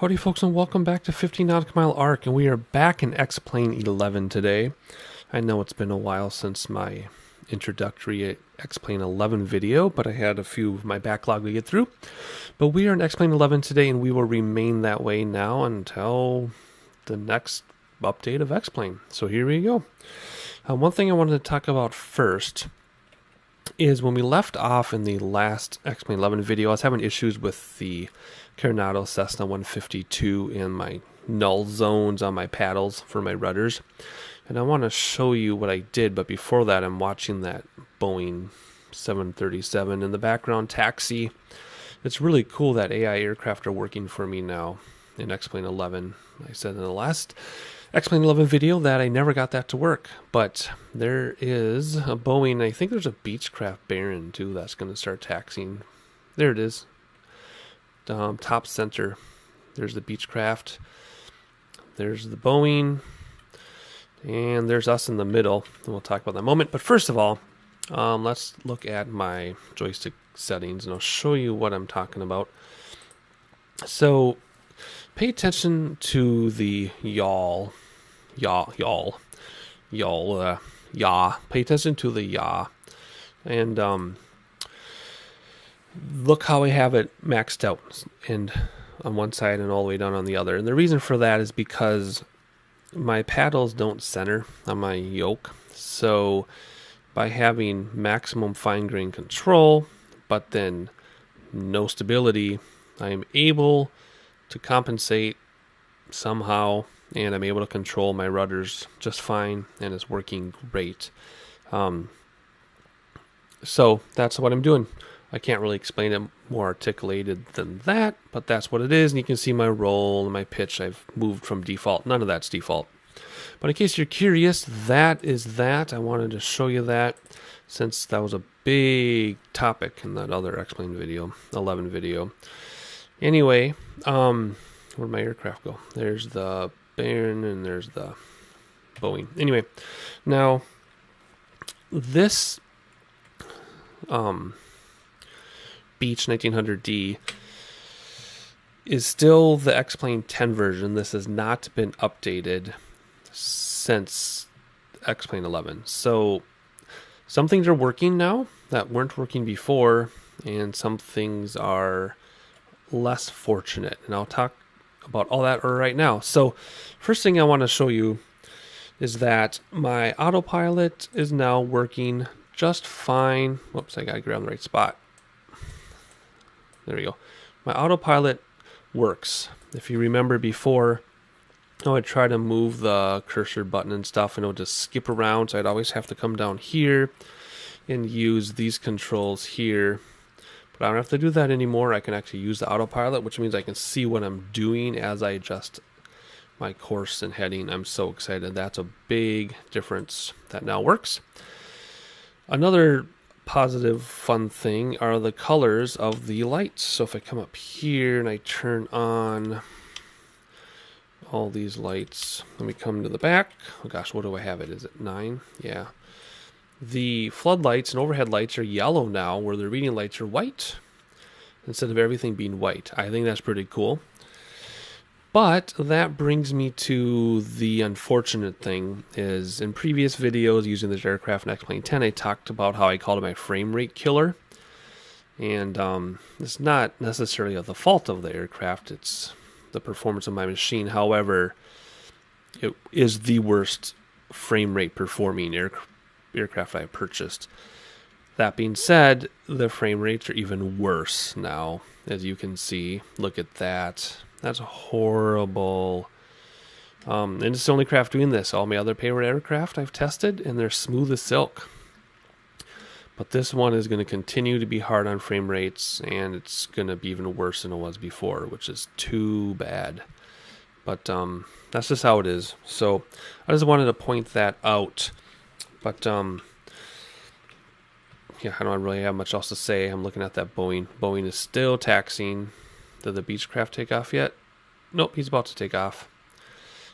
Howdy folks, and welcome back to 15 Nautical Mile Arc, and we are back in X-Plane 11 today. I know it's been a while since my introductory X-Plane 11 video, but I had a few of my backlog to get through. But we are in X-Plane 11 today, and we will remain that way now until the next update of X-Plane. So here we go. One thing I wanted to talk about first is when we left off in the last X-Plane 11 video, I was having issues with the Carenado Cessna 152 and my null zones on my paddles for my rudders. And I want to show you what I did, but before that I'm watching that Boeing 737 in the background taxi. It's really cool that AI aircraft are working for me now in X-Plane 11. I said in the last X-Plane 11 video that I never got that to work, but there is a Boeing, I think there's a Beechcraft Baron too that's going to start taxiing. There it is. Top center. There's the Beechcraft. There's the Boeing. And there's us in the middle. And we'll talk about that in a moment. But first of all, let's look at my joystick settings and I'll show you what I'm talking about. So pay attention to the yaw. Pay attention to the yaw. And look how I have it maxed out and on one side and all the way down on the other. And the reason for that is because my paddles don't center on my yoke. So by having maximum fine grain control, but then no stability, I am able to compensate somehow, and I'm able to control my rudders just fine, and it's working great. So that's what I'm doing. I can't really explain it more articulated than that, but that's what it is. And you can see my roll and my pitch. I've moved from default. None of that's default. But in case you're curious, that is that. I wanted to show you that since that was a big topic in that other X-Plane video, 11 video. Anyway, where'd my aircraft go? There's the Baron and there's the Boeing. Anyway, now this Beech 1900D is still the X-Plane 10 version. This has not been updated since X-Plane 11. So some things are working now that weren't working before, and some things are less fortunate. And I'll talk about all that right now. So first thing I want to show you is that my autopilot is now working just fine. Whoops, I gotta grab the right spot. There we go. My autopilot works. If you remember before, I would try to move the cursor button and stuff and it would just skip around, so I'd always have to come down here and use these controls here. But I don't have to do that anymore. I can actually use the autopilot, which means I can see what I'm doing as I adjust my course and heading. I'm so excited. That's a big difference that now works. Another positive fun thing are the colors of the lights. So if I come up here and I turn on all these lights, let me come to the back. Oh gosh, what do I have it? Is it 9? Yeah. The floodlights and overhead lights are yellow now, where the reading lights are white instead of everything being white. I think that's pretty cool. But that brings me to the unfortunate thing is in previous videos using this aircraft in X-Plane 10, I talked about how I called it my frame rate killer. And it's not necessarily the fault of the aircraft, it's the performance of my machine. However, it is the worst frame rate performing aircraft I purchased. That being said, the frame rates are even worse now, as you can see. Look at that. That's horrible. And it's the only craft doing this. All my other payload aircraft I've tested, and they're smooth as silk. But this one is going to continue to be hard on frame rates, and it's going to be even worse than it was before, which is too bad. But that's just how it is. So I just wanted to point that out. But yeah, I don't really have much else to say. I'm looking at that Boeing. Boeing is still taxiing. Did the Beechcraft take off yet? Nope, he's about to take off.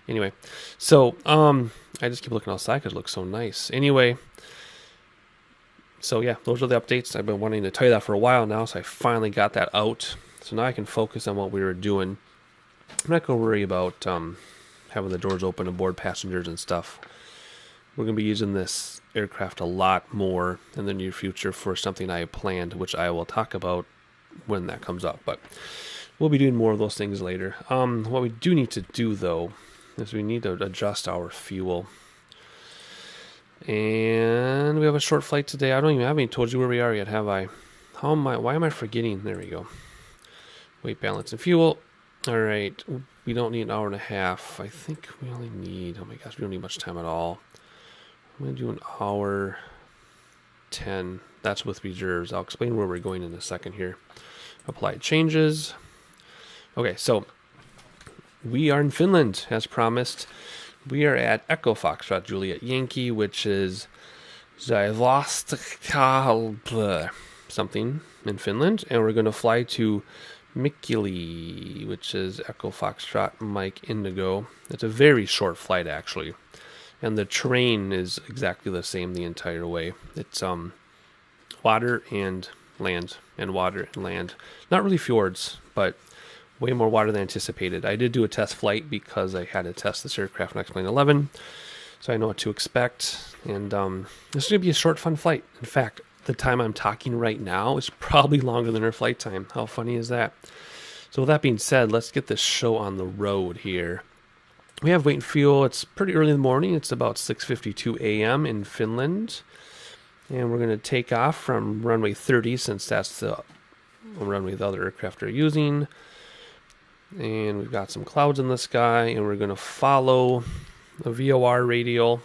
Anyway, so I just keep looking outside because it looks so nice. Anyway, so yeah, those are the updates. I've been wanting to tell you that for a while now, so I finally got that out. So now I can focus on what we were doing. I'm not going to worry about having the doors open aboard passengers and stuff. We're going to be using this aircraft a lot more in the near future for something I have planned, which I will talk about when that comes up. But we'll be doing more of those things later. What we do need to do, though, is we need to adjust our fuel. And we have a short flight today. I haven't told you where we are yet, have I? Why am I forgetting? There we go. Weight, balance, and fuel. All right. We don't need an hour and a half. I think we only need, oh my gosh, we don't need much time at all. I'm going to do an hour 10. That's with reserves. I'll explain where we're going in a second here. Apply changes. Okay, so we are in Finland, as promised. We are at Echo Foxtrot Juliet Yankee, which is Jyväskylä something in Finland. And we're going to fly to Mikkeli, which is Echo Foxtrot Mike Indigo. It's a very short flight, actually. And the terrain is exactly the same the entire way. It's water and land, and water and land. Not really fjords, but way more water than anticipated. I did do a test flight because I had to test this aircraft in X-Plane 11, so I know what to expect. And this is going to be a short, fun flight. In fact, the time I'm talking right now is probably longer than our flight time. How funny is that? So with that being said, let's get this show on the road here. We have weight and fuel. It's pretty early in the morning. It's about 6:52 a.m. in Finland. And we're going to take off from runway 30, since that's the runway the other aircraft are using. And we've got some clouds in the sky, and we're going to follow a VOR radial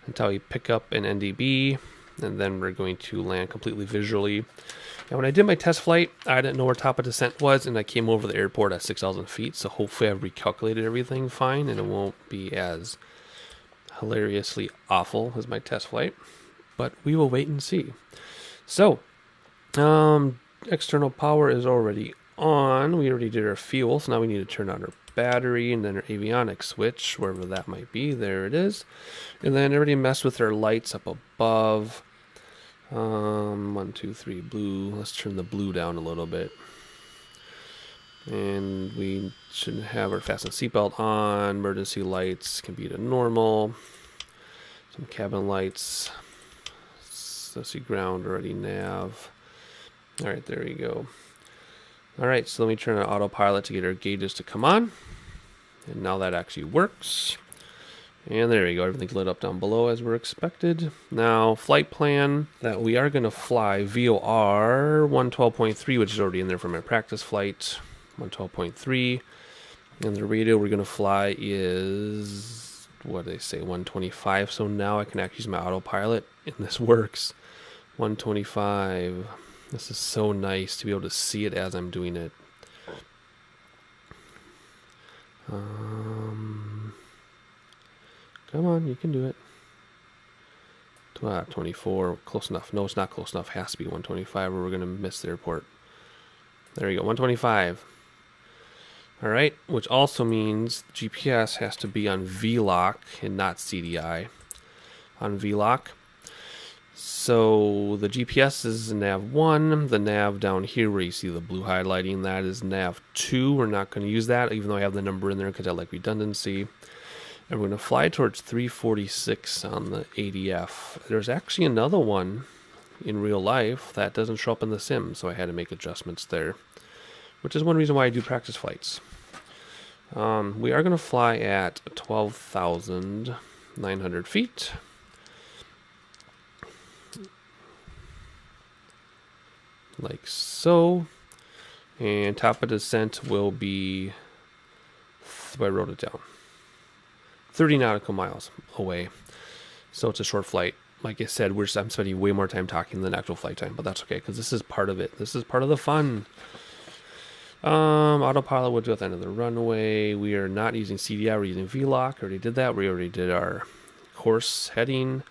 until we pick up an NDB, and then we're going to land completely visually. Now, when I did my test flight, I didn't know where top of descent was, and I came over the airport at 6,000 feet, so hopefully I've recalculated everything fine, and it won't be as hilariously awful as my test flight. But we will wait and see. So, external power is already on. We already did our fuel, so now we need to turn on our battery and then our avionics switch, wherever that might be. There it is. And then already messed with our lights up above. 1, 2, 3, blue. Let's turn the blue down a little bit. And we should have our fasten seatbelt on. Emergency lights can be to normal. Some cabin lights. Let's see, ground already, nav. All right, there we go. All right, so let me turn on autopilot to get our gauges to come on. And now that actually works. And there we go, everything's lit up down below as we're expected. Now, flight plan, that we are going to fly VOR 112.3, which is already in there for my practice flight, 112.3. And the radio we're going to fly is, what do they say, 125. So now I can actually use my autopilot, and this works. 125. This is so nice to be able to see it as I'm doing it. Come on, you can do it. 24, close enough. No, it's not close enough. It has to be 125 or we're going to miss the airport. There you go, 125. All right, which also means GPS has to be on VLOC and not CDI. On VLOC. So the GPS is nav 1. The nav down here where you see the blue highlighting, that is nav 2. We're not going to use that, even though I have the number in there because I like redundancy. And we're going to fly towards 346 on the ADF. There's actually another one in real life that doesn't show up in the sim, so I had to make adjustments there, which is one reason why I do practice flights. We are going to fly at 12,900 feet. Like so. And top of descent will be, I wrote it down, 30 nautical miles away. So it's a short flight. Like I said, I'm spending way more time talking than actual flight time, but that's okay because this is part of it. This is part of the fun. Autopilot will do at the end of the runway. We are not using CDI, we're using VLOC. Already did that. We already did our course heading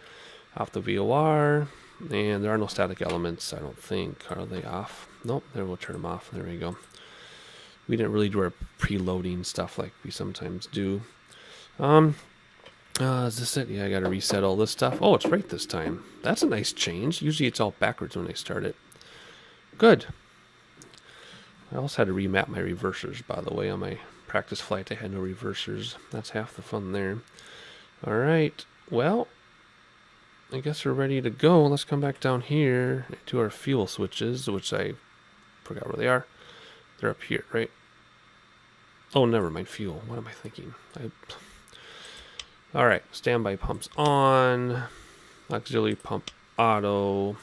off the VOR. And there are no static elements, I don't think. Are they off? Nope, there we'll turn them off. There we go. We didn't really do our preloading stuff like we sometimes do. Is this it? Yeah, I gotta reset all this stuff. Oh, it's right this time. That's a nice change. Usually it's all backwards when I start it. Good. I also had to remap my reversers, by the way, on my practice flight I had no reversers. That's half the fun there. All right, well, I guess we're ready to go. Let's come back down here to our fuel switches, which I forgot where they are. They're up here, right? Oh, never mind, fuel. What am I thinking? All right, standby pumps on. Auxiliary pump auto.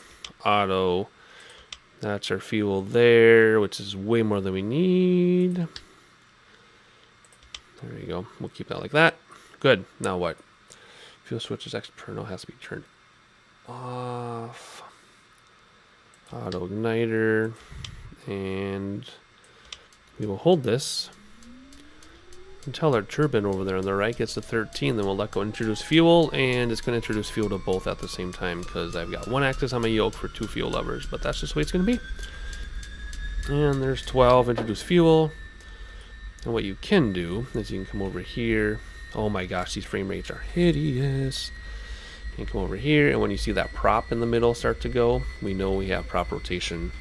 That's our fuel there, which is way more than we need. There you go. We'll keep that like that. Good. Now what? Fuel switches external has to be turned off. Auto igniter. And we will hold this until our turbine over there on the right gets to 13. Then we'll let go introduce fuel, and it's going to introduce fuel to both at the same time because I've got one axis on my yoke for 2 fuel levers, but that's just the way it's going to be. And there's 12, introduce fuel. And what you can do is you can come over here. Oh my gosh, these frame rates are hideous. You can come over here, and when you see that prop in the middle start to go, we know we have prop rotation,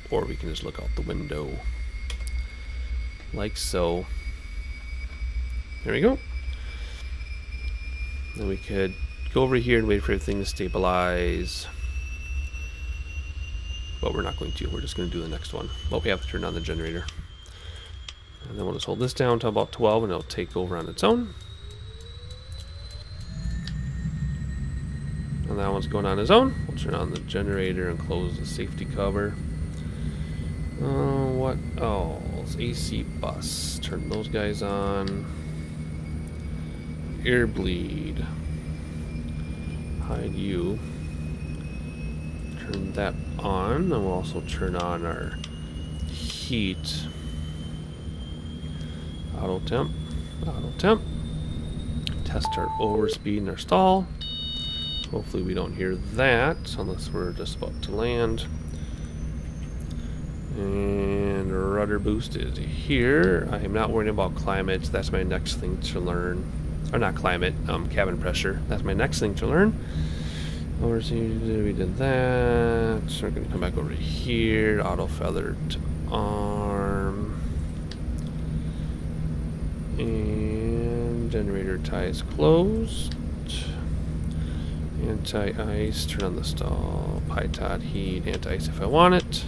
or we can just look out the window like so. There we go. Then we could go over here and wait for everything to stabilize. But we're not going to. We're just going to do the next one. But we have to turn on the generator. And then we'll just hold this down to about 12 and it'll take over on its own. And that one's going on its own. We'll turn on the generator and close the safety cover. What? Oh, it's AC bus. Turn those guys on. Air bleed. Hide you. Turn that on, and we'll also turn on our heat. Auto temp. Test our overspeed and our stall. Hopefully we don't hear that unless we're just about to land. And rudder boost is here. I am not worried about climate. That's my next thing to learn. Or not climate, cabin pressure. That's my next thing to learn. Overspeed, we did that. So we're going to come back over here. Auto feather to arm. And generator ties closed. Anti-ice, turn on the stall. Pytod heat, anti-ice if I want it.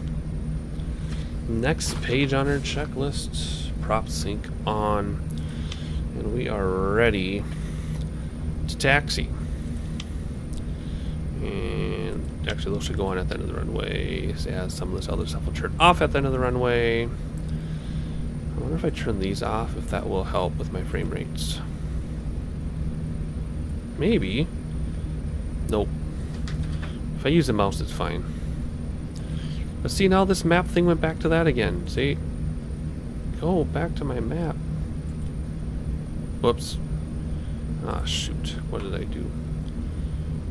Next page on our checklist. Prop sync on. And we are ready to taxi. And actually those should go on at the end of the runway. As some of this other stuff will turn off at the end of the runway. I wonder if I turn these off, if that will help with my frame rates. Maybe. Nope. If I use the mouse, it's fine. But see, now this map thing went back to that again. See? Go back to my map. Whoops. Ah, shoot. What did I do?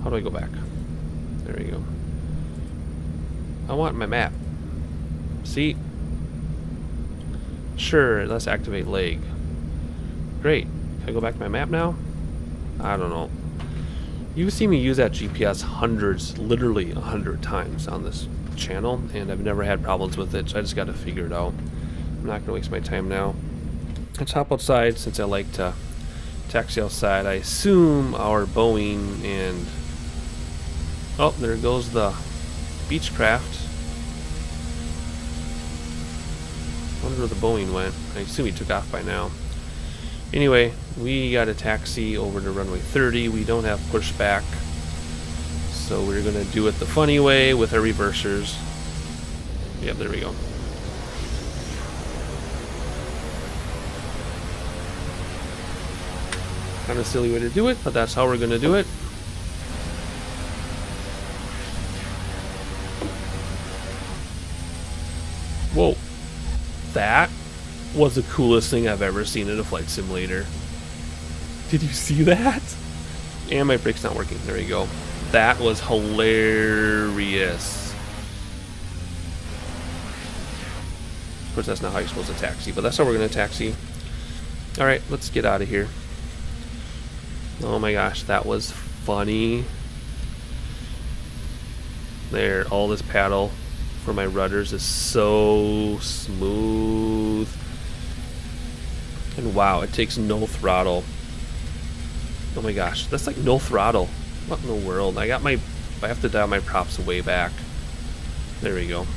How do I go back? There we go. I want my map. See? Sure, let's activate leg. Great. Can I go back to my map now? I don't know. You've seen me use that GPS hundreds, literally 100 times on this channel, and I've never had problems with it, so I just got to figure it out. I'm not going to waste my time now. Let's hop outside since I like to taxi outside. I assume our Boeing and... Oh, there goes the Beechcraft. I wonder where the Boeing went. I assume he took off by now. Anyway, we got a taxi over to runway 30. We don't have pushback, so we're going to do it the funny way with our reversers. Yep, there we go. Kind of silly way to do it, but that's how we're going to do it. Whoa. That was the coolest thing I've ever seen in a flight simulator. Did you see that? And my brake's not working. There we go. That was hilarious. Of course, that's not how you're supposed to taxi, but that's how we're going to taxi. Alright, let's get out of here. Oh my gosh, that was funny. There, all this paddle for my rudders is so smooth. And wow, it takes no throttle. Oh my gosh, that's like no throttle. What in the world? I have to dial my props way back. There we go.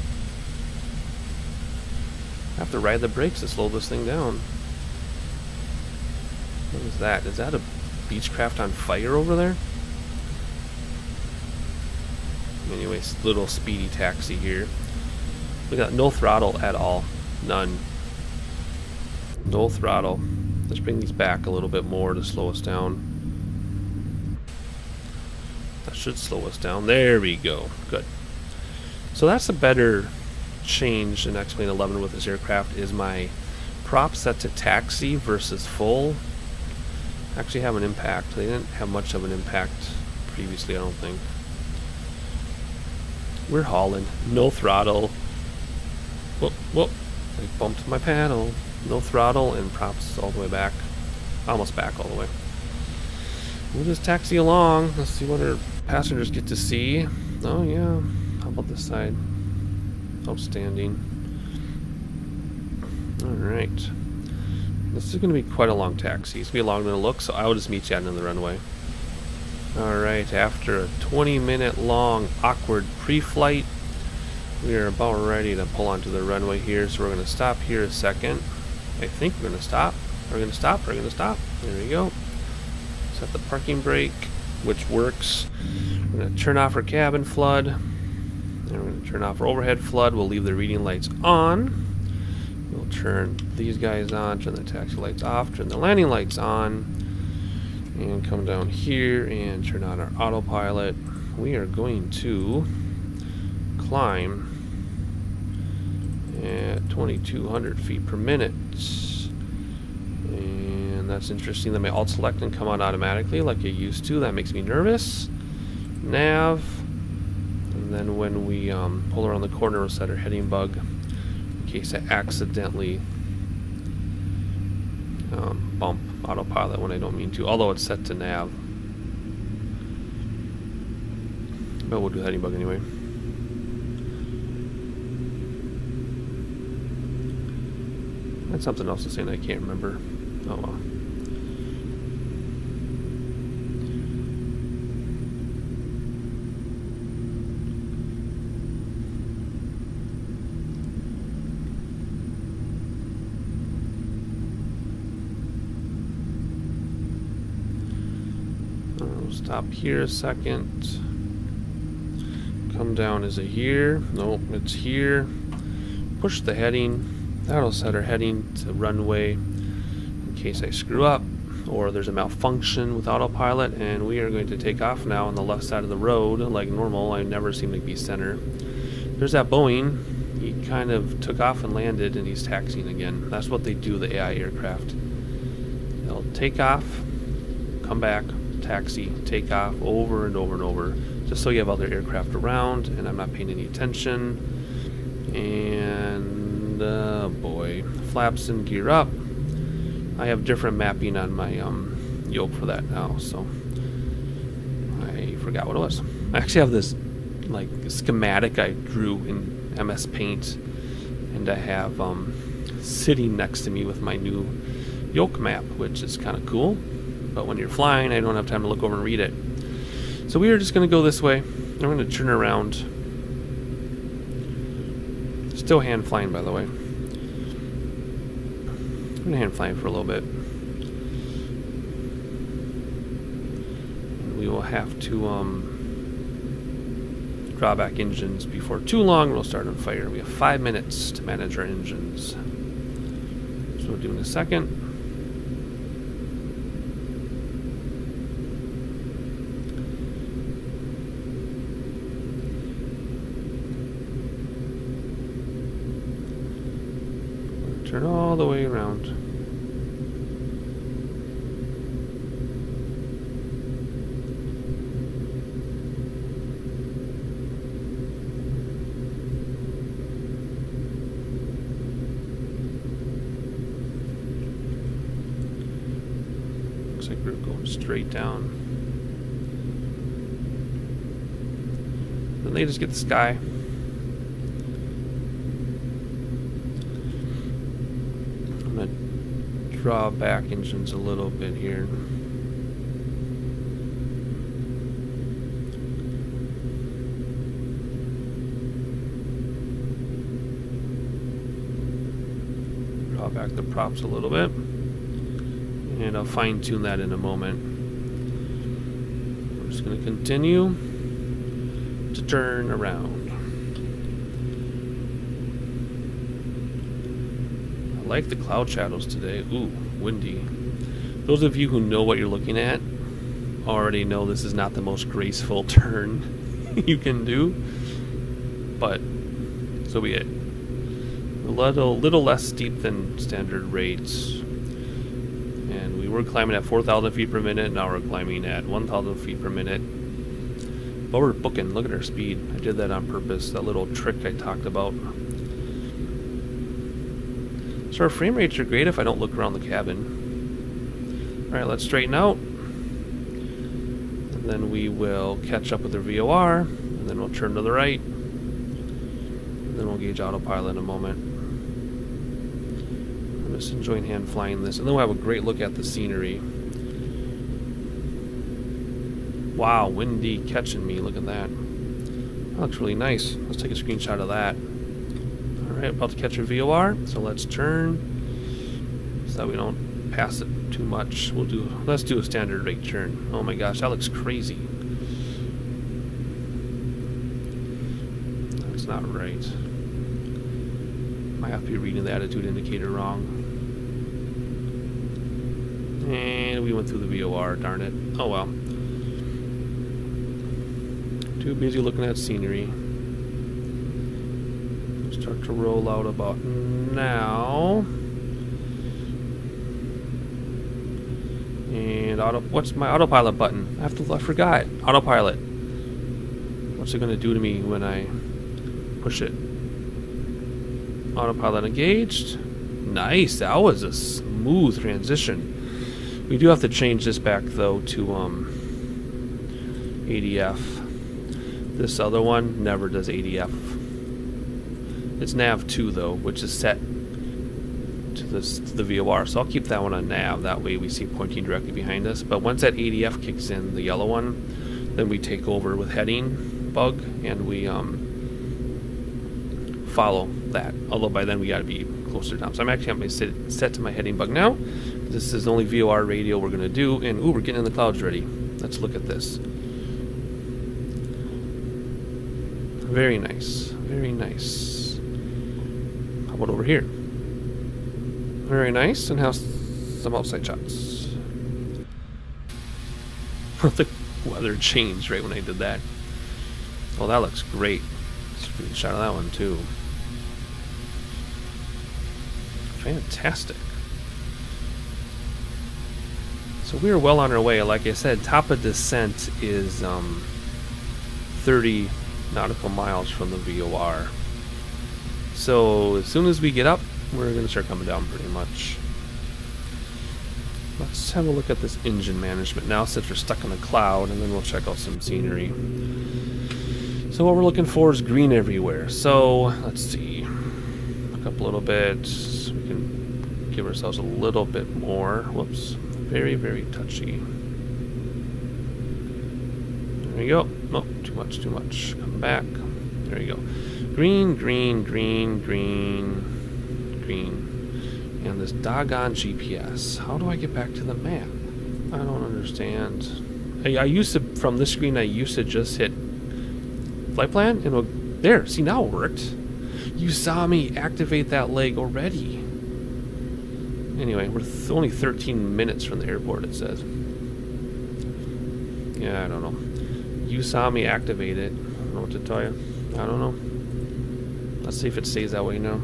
I have to ride the brakes to slow this thing down. What is that? Is that a Beechcraft on fire over there? Anyways, little speedy taxi here. We got no throttle at all. None. No throttle. Let's bring these back a little bit more to slow us down. That should slow us down. There we go. Good. So that's a better change in X-Plane 11 with this aircraft, is my prop set to taxi versus full actually have an impact. They didn't have much of an impact previously, I don't think. We're hauling. No throttle. Whoop, whoop. I bumped my paddle. No throttle and props all the way back. Almost back all the way. We'll just taxi along. Let's see what our passengers get to see. Oh yeah. How about this side? Outstanding. Alright. This is going to be quite a long taxi. It's going to be longer than it looks, so I will just meet you out on the runway. Alright, after a 20-minute long awkward pre-flight, we are about ready to pull onto the runway here, so we're going to stop here a second. I think we're going to stop. We're going to stop. We're going to stop. There we go. Set the parking brake, which works. We're going to turn off our cabin flood. And we're going to turn off our overhead flood. We'll leave the reading lights on. We'll turn these guys on, turn the taxi lights off, turn the landing lights on, and come down here and turn on our autopilot. We are going to climb at 2,200 feet per minute. And that's interesting that my alt select can come on automatically like it used to. That makes me nervous. Nav. And then when we pull around the corner, we'll set our heading bug in case I accidentally bump autopilot when I don't mean to, although it's set to nav. But we'll do heading bug anyway. That's something else to say and I can't remember. Oh well. Stop here a second. Come down. Is it here? Nope, it's here. Push the heading. That'll set our heading to runway in case I screw up or there's a malfunction with autopilot, and we are going to take off now on the left side of the road like normal. I never seem to be center. There's that Boeing. He kind of took off and landed and he's taxiing again. That's what they do, the AI aircraft. They'll take off, come back, taxi, take off over and over and over, just so you have other aircraft around and I'm not paying any attention. And boy, flaps and gear up. I have different mapping on my yoke for that now, so I forgot what it was. I actually have this like schematic I drew in MS Paint, and I have sitting next to me with my new yoke map, which is kind of cool. But when you're flying, I don't have time to look over and read it. So we are just going to go this way. I'm going to turn around. Still hand flying, by the way. I'm going to hand flying for a little bit. And we will have to draw back engines before too long. We'll start on fire. We have 5 minutes to manage our engines. So we'll do in a second. Turn all the way around. Looks like we're going straight down. Then they just get the sky. draw back engines a little bit here. Draw back the props a little bit. And I'll fine tune that in a moment. We're just going to continue to turn around. I like the cloud shadows today. Ooh, windy. Those of you who know what you're looking at already know this is not the most graceful turn you can do, but so be it. A little less steep than standard rates. And we were climbing at 4,000 feet per minute, now we're climbing at 1,000 feet per minute. But we're booking, look at our speed. I did that on purpose, that little trick I talked about. So our frame rates are great if I don't look around the cabin. Alright, let's straighten out. And then we will catch up with the VOR. And then we'll turn to the right. And then we'll gauge autopilot in a moment. I'm just enjoying hand flying this. And then we'll have a great look at the scenery. Wow, windy catching me. Look at that. That looks really nice. Let's take a screenshot of that. Alright, about to catch a VOR, so let's turn so that we don't pass it too much. Let's do a standard rate turn. Oh my gosh, that looks crazy. That's not right. Might have to be reading the attitude indicator wrong. And we went through the VOR, darn it. Oh well. Too busy looking at scenery. Start to roll out about now. And what's my autopilot button? I forgot. Autopilot. What's it gonna do to me when I push it? Autopilot engaged. Nice, that was a smooth transition. We do have to change this back though to ADF. This other one never does ADF. It's nav 2 though, which is set to the VOR, so I'll keep that one on nav. That way we see pointing directly behind us. But once that ADF kicks in, the yellow one, then we take over with heading bug and we follow that. Although by then we got to be closer down. So I'm actually having set to my heading bug now. This is the only VOR radio we're going to do. And ooh, we're getting in the clouds ready. Let's look at this. Very nice. Very nice. How about over here? Very nice, and how's some outside shots? The weather changed right when I did that. Oh, that looks great. Screenshot of that one too. Fantastic. So we are well on our way. Like I said, top of descent is 30 nautical miles from the VOR. So as soon as we get up, we're going to start coming down pretty much. Let's have a look at this engine management now since we're stuck in a cloud, and then we'll check out some scenery. So what we're looking for is green everywhere. So let's see. Look up a little bit. We can give ourselves a little bit more. Whoops. Very, very touchy. There we go. Oh, too much, too much. Come back. There you go. Green, green, green, green, green. And this doggone GPS. How do I get back to the map? I don't understand. I used to, from this screen, I used to just hit flight plan and it'll, there, see now it worked. You saw me activate that leg already. Anyway, we're only 13 minutes from the airport, it says. Yeah, I don't know. You saw me activate it. I don't know what to tell you. I don't know. Let's see if it stays that way now.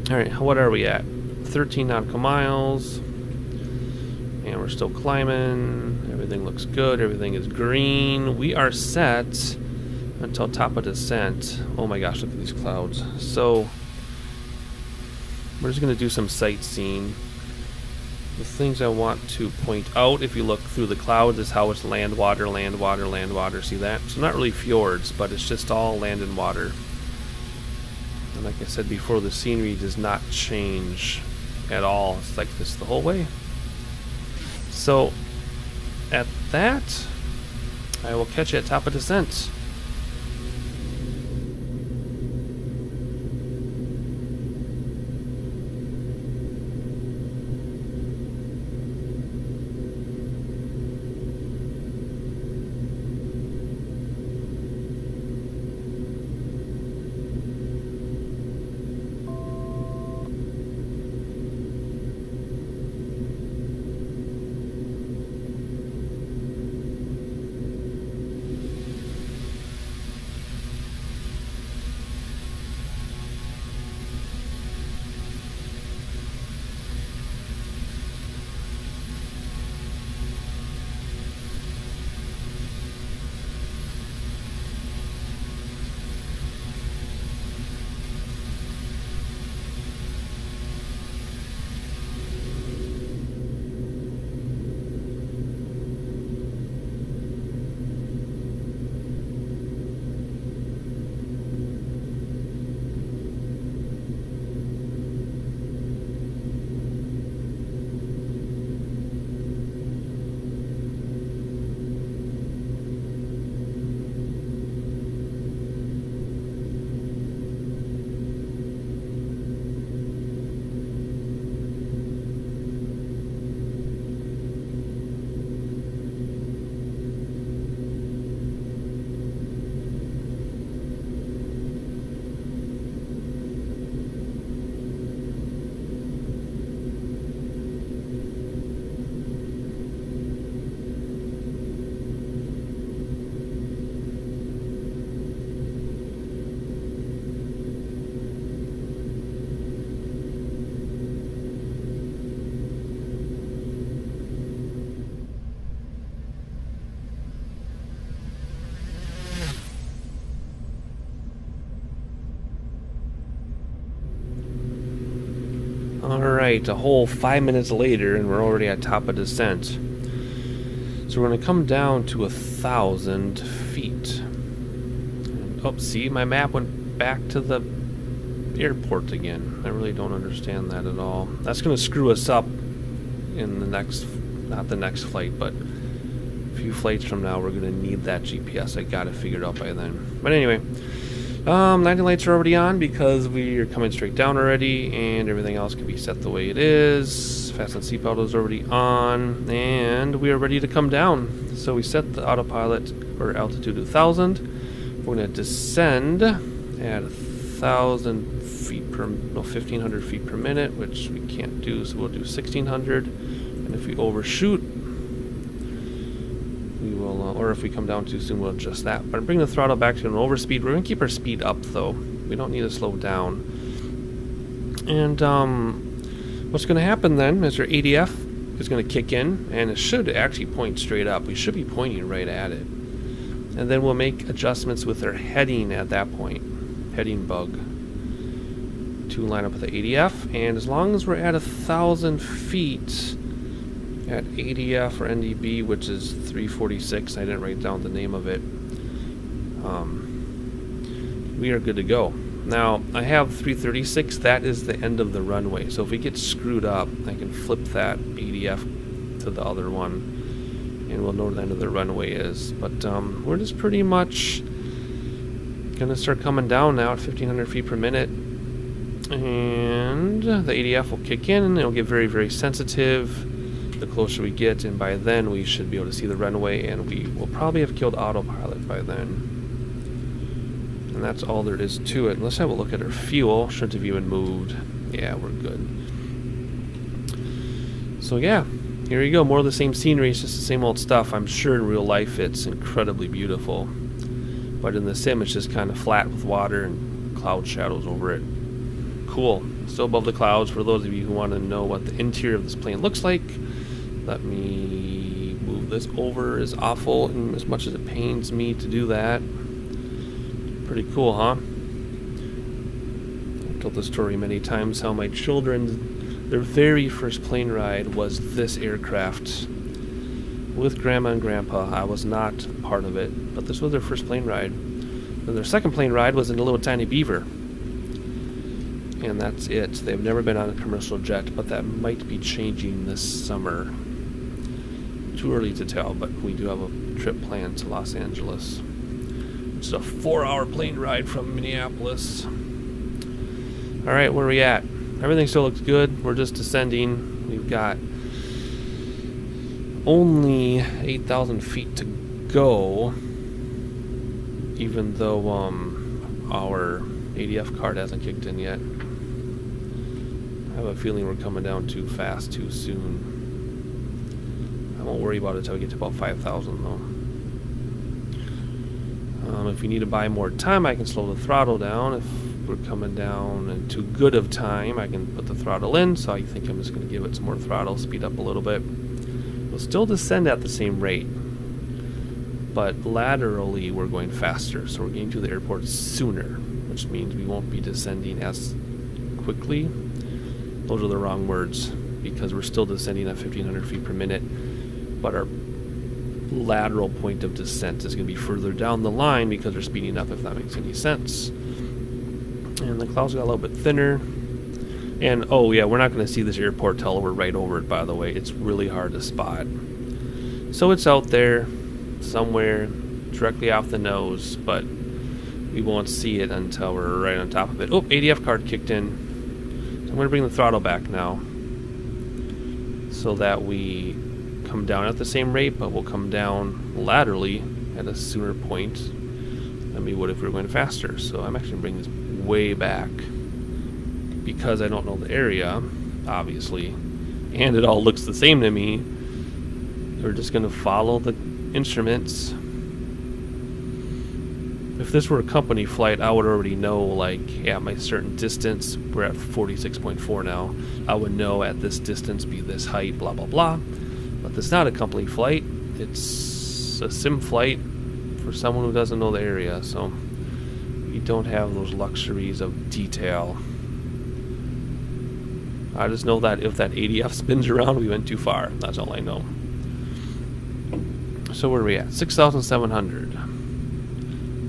Alright, what are we at? 13 nautical miles. And we're still climbing. Everything looks good. Everything is green. We are set until top of descent. Oh my gosh, look at these clouds. So, we're just going to do some sightseeing. The things I want to point out, if you look through the clouds, is how it's land, water, land, water, land, water. See that? So not really fjords, but it's just all land and water. And like I said before, the scenery does not change at all. It's like this the whole way. So at that, I will catch you at top of descent. Alright, a whole 5 minutes later and we're already at top of descent. So we're going to come down to 1,000 feet. Oh, see, my map went back to the airport again. I really don't understand that at all. That's going to screw us up in the next, not the next flight, but a few flights from now we're going to need that GPS. I got it figured out by then. But anyway, landing lights are already on because we are coming straight down already, and everything else can be set the way it is. Fasten seatbelt is already on, and we are ready to come down. So we set the autopilot or altitude to 1,000. We're going to descend at 1,000 feet per, no, 1,500 feet per minute, which we can't do, so we'll do 1,600. And if we overshoot, we will, or if we come down too soon, we'll adjust that. But bring the throttle back to an overspeed. We're going to keep our speed up, though. We don't need to slow down. And what's going to happen then is our ADF is going to kick in, and it should actually point straight up. We should be pointing right at it. And then we'll make adjustments with our heading at that point. Heading bug to line up with the ADF. And as long as we're at 1,000 feet at ADF or NDB, which is 346, I didn't write down the name of it, we are good to go. Now, I have 336, that is the end of the runway. So if we get screwed up, I can flip that ADF to the other one, and we'll know where the end of the runway is. But we're just pretty much going to start coming down now at 1,500 feet per minute. And the ADF will kick in, and it'll get very, very sensitive the closer we get, and by then we should be able to see the runway, and we will probably have killed autopilot by then. And that's all there is to it. Let's have a look at our fuel. Shouldn't have even moved. Yeah, we're good. So yeah, here you go. More of the same scenery. It's just the same old stuff. I'm sure in real life it's incredibly beautiful, but in the sim it's just kind of flat with water and cloud shadows over it. Cool. Still above the clouds. For those of you who want to know what the interior of this plane looks like, let me move this over as awful and as much as it pains me to do that. Pretty cool, huh? I've told this story many times how my children, their very first plane ride was this aircraft with Grandma and Grandpa. I was not part of it, but this was their first plane ride. And their second plane ride was in a little tiny Beaver. And that's it. They've never been on a commercial jet, but that might be changing this summer. Too early to tell, but we do have a trip planned to Los Angeles. It's a 4-hour plane ride from Minneapolis. Alright, where are we at? Everything still looks good. We're just descending. We've got only 8,000 feet to go, even though our ADF card hasn't kicked in yet. I have a feeling we're coming down too fast too soon. I won't worry about it until we get to about 5,000 though. If you need to buy more time, I can slow the throttle down. If we're coming down in too good of time, I can put the throttle in. So I think I'm just going to give it some more throttle, speed up a little bit. We'll still descend at the same rate, but laterally we're going faster. So we're getting to the airport sooner, which means we won't be descending as quickly. Those are the wrong words, because we're still descending at 1,500 feet per minute, but our lateral point of descent is going to be further down the line because we're speeding up, if that makes any sense. And the clouds got a little bit thinner. And oh yeah, we're not going to see this airport till we're right over it, by the way. It's really hard to spot. So it's out there somewhere directly off the nose, but we won't see it until we're right on top of it. Oh, ADF card kicked in. So I'm going to bring the throttle back now so that we come down at the same rate, but we'll come down laterally at a sooner point than we would if we were going faster. So I'm actually bringing this way back because I don't know the area, obviously, and it all looks the same to me. We're just going to follow the instruments. If this were a company flight, I would already know, like, at my certain distance, we're at 46.4 now, I would know at this distance be this height, blah blah blah. But this is not a company flight, it's a sim flight for someone who doesn't know the area, so we don't have those luxuries of detail. I just know that if that ADF spins around, we went too far. That's all I know. So where are we at? 6,700.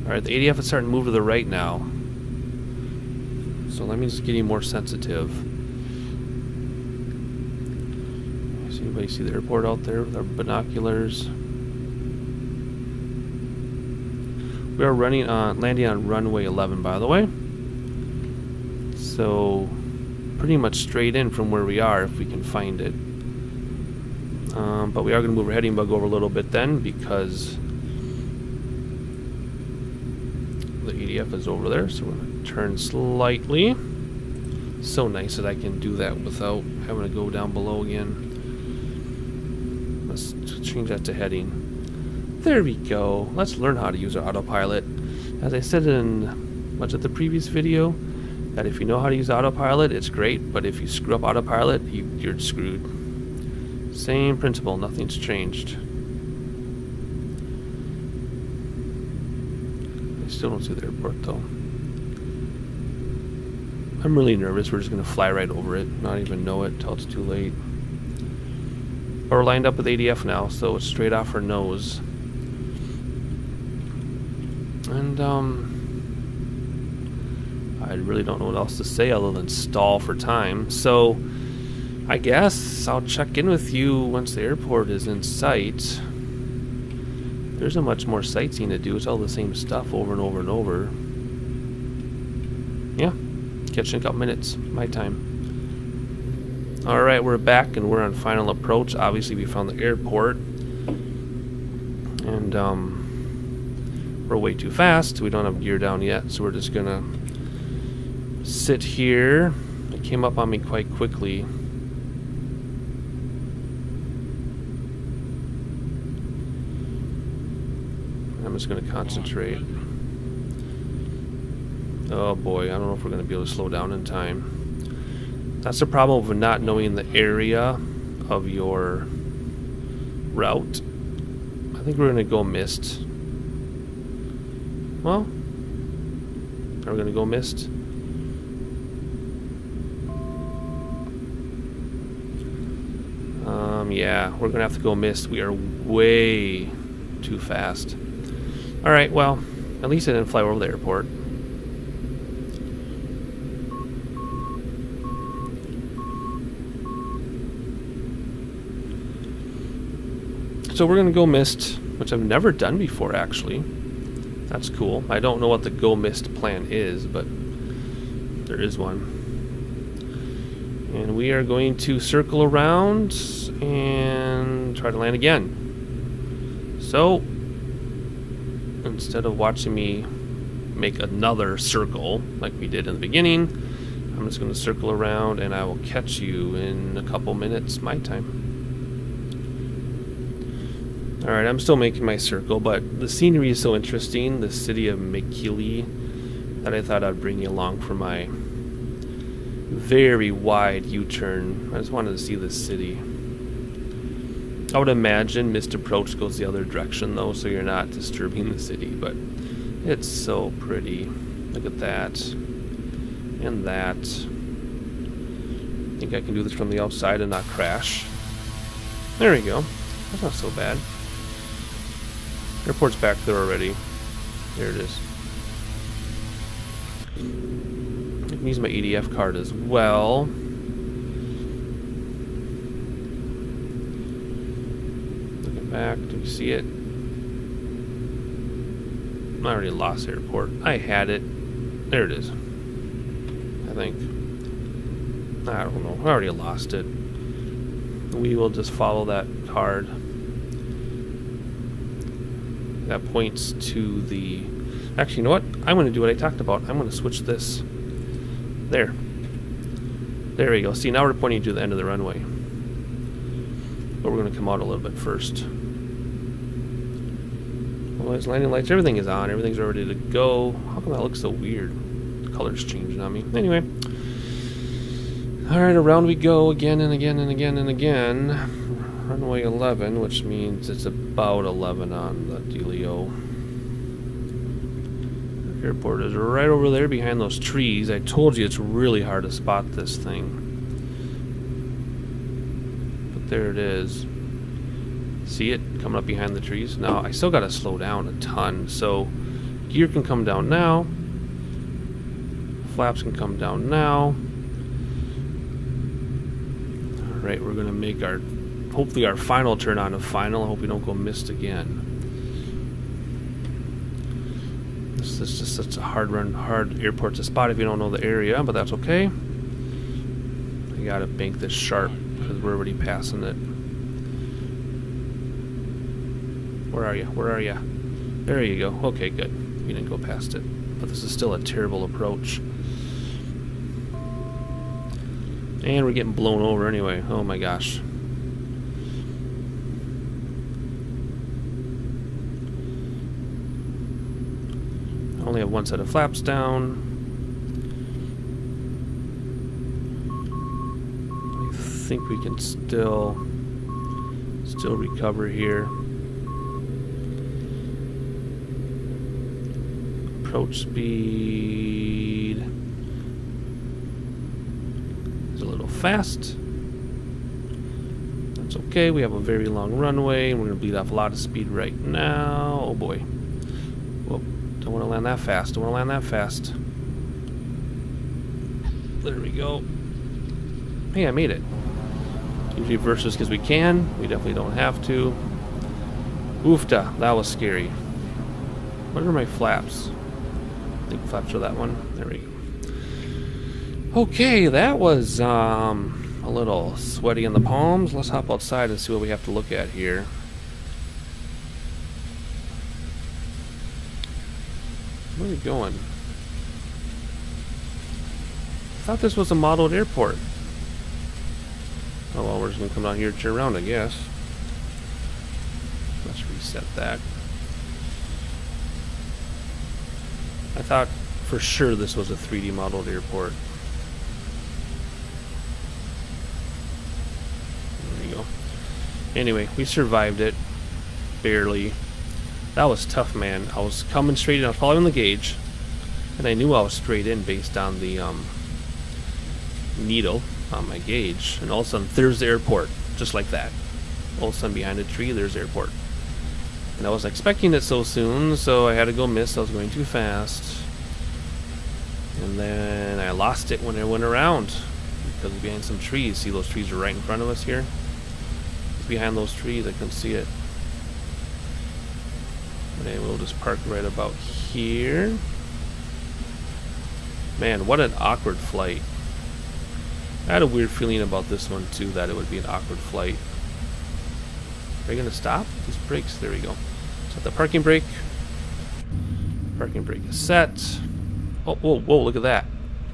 Alright, the ADF is starting to move to the right now. So let me just get more sensitive. Does anybody see the airport out there with our binoculars? We are landing on runway 11, by the way. So pretty much straight in from where we are if we can find it. But we are going to move our heading bug over a little bit then, because the ADF is over there. So we're going to turn slightly. So nice that I can do that without having to go down below again. Let's change that to heading. There we go. Let's learn how to use our autopilot. As I said in much of the previous video, that if you know how to use autopilot, it's great, but if you screw up autopilot, you're screwed. Same principle, nothing's changed. I still don't see the airport though. I'm really nervous. We're just going to fly right over it, not even know it till it's too late. But we're lined up with ADF now, so it's straight off our nose. And I really don't know what else to say other than stall for time. So I guess I'll check in with you once the airport is in sight. There's not much more sightseeing to do. It's all the same stuff over and over and over. Yeah, catch you in a couple minutes. My time. Alright, we're back and we're on final approach. Obviously we found the airport. And we're way too fast. We don't have gear down yet, so we're just gonna sit here. It came up on me quite quickly. I'm just gonna concentrate. Oh boy, I don't know if we're gonna be able to slow down in time. That's the problem with not knowing the area of your route. I think we're gonna go missed. Well, are we gonna go missed? Yeah, we're gonna have to go missed. We are way too fast. Alright, well, at least I didn't fly over the airport. So we're going to go mist, which I've never done before, actually. That's cool. I don't know what the go mist plan is, but there is one. And we are going to circle around and try to land again. So, instead of watching me make another circle like we did in the beginning, I'm just going to circle around and I will catch you in a couple minutes my time. Alright, I'm still making my circle, but the scenery is so interesting, the city of Mikkeli, that I thought I'd bring you along for my very wide U-turn. I just wanted to see this city. I would imagine missed approach goes the other direction though, so you're not disturbing the city, but it's so pretty. Look at that. And that. I think I can do this from the outside and not crash. There we go. That's not so bad. Airport's back there already. There it is. I can use my EDF card as well. Looking back, do you see it? I already lost airport. I had it. There it is. I think. I don't know. I already lost it. We will just follow that card. That points to the... Actually, you know what? I'm going to do what I talked about. I'm going to switch this. There. There we go. See, now we're pointing to the end of the runway. But we're going to come out a little bit first. Well, it's landing lights. Everything is on. Everything's ready to go. How come that looks so weird? The color's changing on me. Anyway. Alright, around we go again and again and again and again. Runway 11, which means it's about 11 on the dealio. The airport is right over there behind those trees. I told you it's really hard to spot this thing. But there it is. See it coming up behind the trees? Now, I still got to slow down a ton. So, gear can come down now. Flaps can come down now. Alright, we're going to make our... hopefully our final turn on a final. I hope we don't go missed again. This is just such a hard airport to spot if you don't know the area, but that's okay. I gotta bank this sharp because we're already passing it. Where are you? Where are you? There you go. Okay, good. We didn't go past it. But this is still a terrible approach. And we're getting blown over anyway. Oh my gosh. Only have one set of flaps down. I think we can still recover here. Approach speed is a little fast. That's okay. We have a very long runway, and we're going to bleed off a lot of speed right now. Oh boy. Whoa. Don't want to land that fast. Don't want to land that fast. There we go. Hey, I made it. Use reverses because we can. We definitely don't have to. Oofta. That was scary. What are my flaps? I think flaps are that one. There we go. Okay, that was a little sweaty in the palms. Let's hop outside and see what we have to look at here. Where are we going? I thought this was a modeled airport. Oh well, we're just gonna come down here and turn around, I guess. Let's reset that. I thought for sure this was a 3D modeled airport. There you go. Anyway, we survived it. Barely. That was tough, man. I was coming straight in. I was following the gauge. And I knew I was straight in based on the needle on my gauge. And all of a sudden, there's the airport. Just like that. All of a sudden, behind a tree, there's the airport. And I wasn't expecting it so soon, so I had to go miss. I was going too fast. And then I lost it when I went around. Because it's behind some trees. See, those trees are right in front of us here? It's behind those trees. I couldn't see it. Okay, we'll just park right about here. Man, what an awkward flight. I had a weird feeling about this one too, that it would be an awkward flight. Are you gonna stop? These brakes, there we go. Set the parking brake. Parking brake is set. Oh, whoa, whoa, look at that.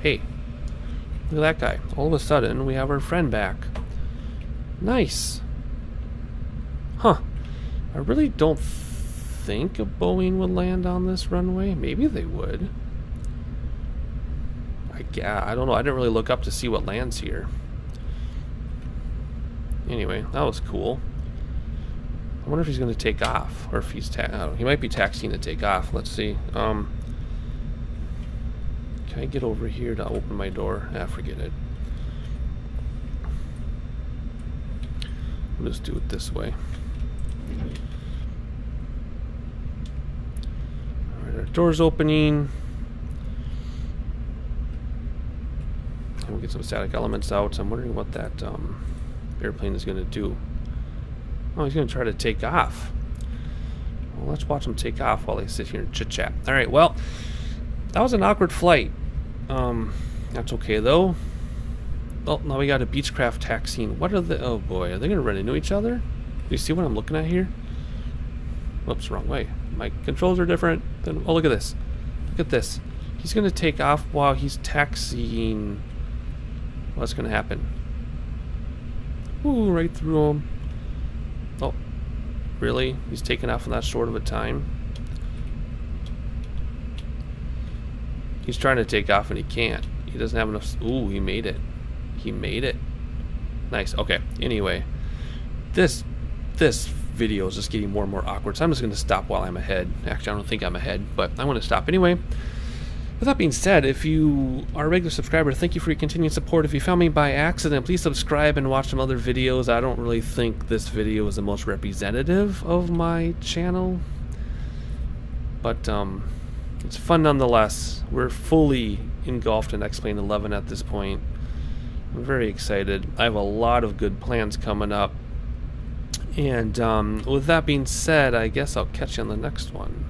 Hey, look at that guy. All of a sudden, we have our friend back. Nice. Huh. I really don't think a Boeing would land on this runway. Maybe they would. I don't know. I didn't really look up to see what lands here. Anyway, that was cool. I wonder if he's going to take off, or if he's I don't know. He might be taxiing to take off. Let's see. Can I get over here to open my door? Ah, forget it. We'll just do it this way. Alright, our door's opening. And we'll get some static elements out. I'm wondering what that airplane is going to do. Oh, he's going to try to take off. Well, let's watch him take off while they sit here and chit-chat. Alright, well, that was an awkward flight. That's okay, though. Oh, now we got a Beechcraft taxiing. What are the... Oh, boy. Are they going to run into each other? Do you see what I'm looking at here? Whoops, wrong way. My controls are different than... Oh, look at this. Look at this. He's going to take off while he's taxiing. What's going to happen? Ooh, right through him. Oh, really? He's taking off in that short of a time? He's trying to take off and he can't. He doesn't have enough... Ooh, he made it. He made it. Nice. Okay. Anyway, this video is just getting more and more awkward, so I'm just going to stop while I'm ahead. Actually, I don't think I'm ahead, but I want to stop anyway. With that being said, if you are a regular subscriber, thank you for your continued support. If you found me by accident, please subscribe and watch some other videos. I don't really think this video is the most representative of my channel, but it's fun nonetheless. We're fully engulfed in X-Plane 11 at this point. I'm very excited. I have a lot of good plans coming up. And with that being said, I guess I'll catch you on the next one.